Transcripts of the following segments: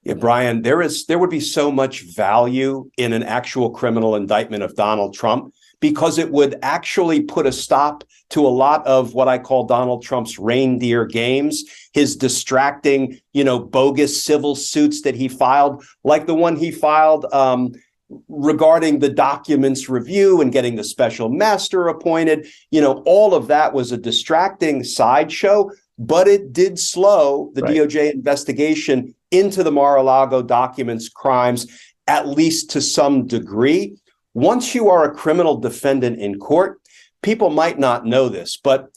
Yeah, Brian, there would be so much value in an actual criminal indictment of Donald Trump because it would actually put a stop to a lot of what I call Donald Trump's reindeer games, his distracting, bogus civil suits that he filed, like the one he filed regarding the documents review and getting the special master appointed. All of that was a distracting sideshow, but it did slow the Right. DOJ investigation into the Mar-a-Lago documents crimes, at least to some degree. Once you are a criminal defendant in court, people might not know this, but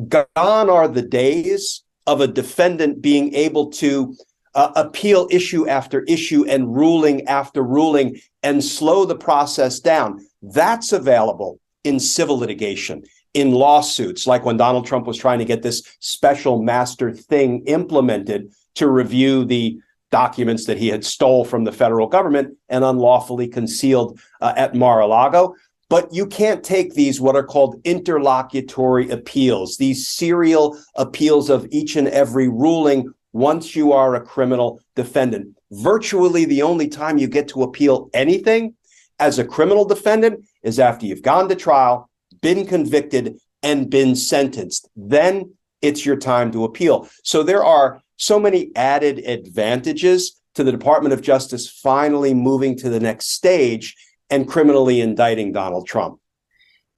gone are the days of a defendant being able to appeal issue after issue and ruling after ruling and slow the process down. That's available in civil litigation, in lawsuits, like when Donald Trump was trying to get this special master thing implemented to review the documents that he had stole from the federal government and unlawfully concealed at Mar-a-Lago. But you can't take these, what are called interlocutory appeals, these serial appeals of each and every ruling once you are a criminal defendant. Virtually the only time you get to appeal anything as a criminal defendant is after you've gone to trial, been convicted, and been sentenced. Then it's your time to appeal. So there are so many added advantages to the Department of Justice finally moving to the next stage and criminally indicting Donald Trump.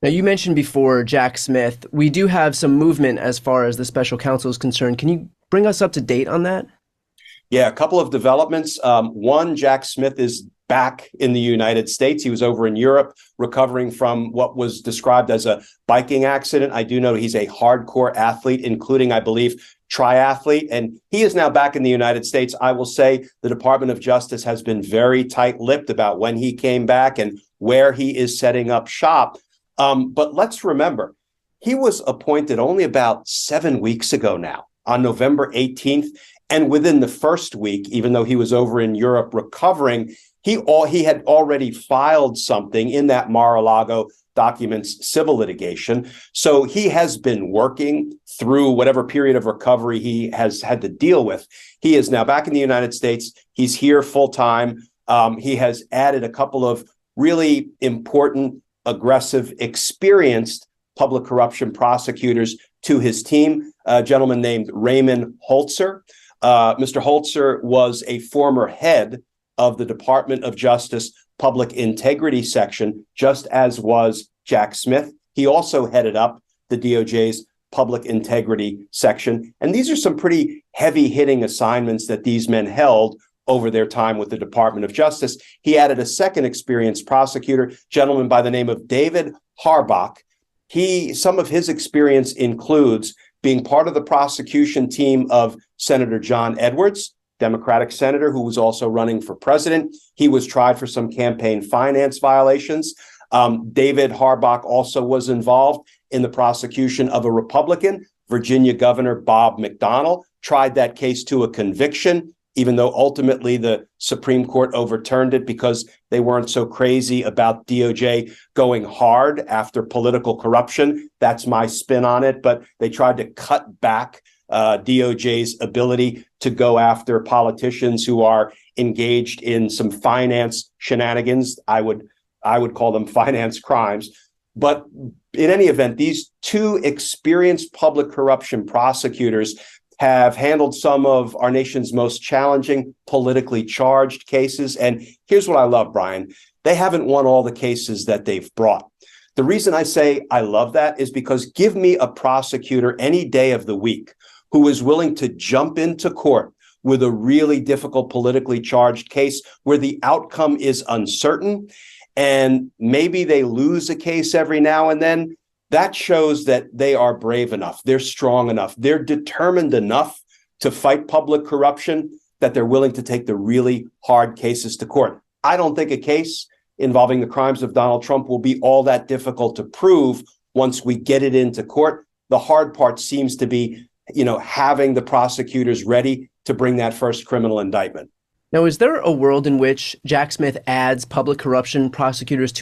Now, you mentioned before Jack Smith. We do have some movement as far as the special counsel is concerned. Can you bring us up to date on that? Yeah, a couple of developments. One, Jack Smith is back in the United States. He was over in Europe recovering from what was described as a biking accident. I do know he's a hardcore athlete, including, I believe, triathlete, and he is now back in the United States. I will say the Department of Justice has been very tight-lipped about when he came back and where he is setting up shop. But let's remember, he was appointed only about 7 weeks ago now, on November 18th. And within the first week, even though he was over in Europe recovering, he had already filed something in that Mar-a-Lago documents civil litigation. So he has been working through whatever period of recovery he has had to deal with. He is now back in the United States. He's here full time. He has added a couple of really important, aggressive, experienced public corruption prosecutors to his team, a gentleman named Raymond Holzer. Mr. Holzer was a former head of the Department of Justice Public Integrity Section, just as was Jack Smith. He also headed up the DOJ's Public Integrity Section. And these are some pretty heavy-hitting assignments that these men held over their time with the Department of Justice. He added a second experienced prosecutor, gentleman by the name of David Harbach. Some of his experience includes being part of the prosecution team of Senator John Edwards, Democratic senator who was also running for president. He was tried for some campaign finance violations. David Harbach also was involved in the prosecution of a Republican, Virginia Governor Bob McDonnell, tried that case to a conviction, even though ultimately the Supreme Court overturned it because they weren't so crazy about DOJ going hard after political corruption. That's my spin on it. But they tried to cut back DOJ's ability to go after politicians who are engaged in some finance shenanigans. I would call them finance crimes. But in any event, these two experienced public corruption prosecutors have handled some of our nation's most challenging, politically charged cases. And here's what I love, Brian. They haven't won all the cases that they've brought. The reason I say I love that is because give me a prosecutor any day of the week who is willing to jump into court with a really difficult politically charged case where the outcome is uncertain and maybe they lose a case every now and then. That shows that they are brave enough, they're strong enough, they're determined enough to fight public corruption that they're willing to take the really hard cases to court. I don't think a case involving the crimes of Donald Trump will be all that difficult to prove once we get it into court. The hard part seems to be, having the prosecutors ready to bring that first criminal indictment. Now, is there a world in which Jack Smith adds public corruption prosecutors to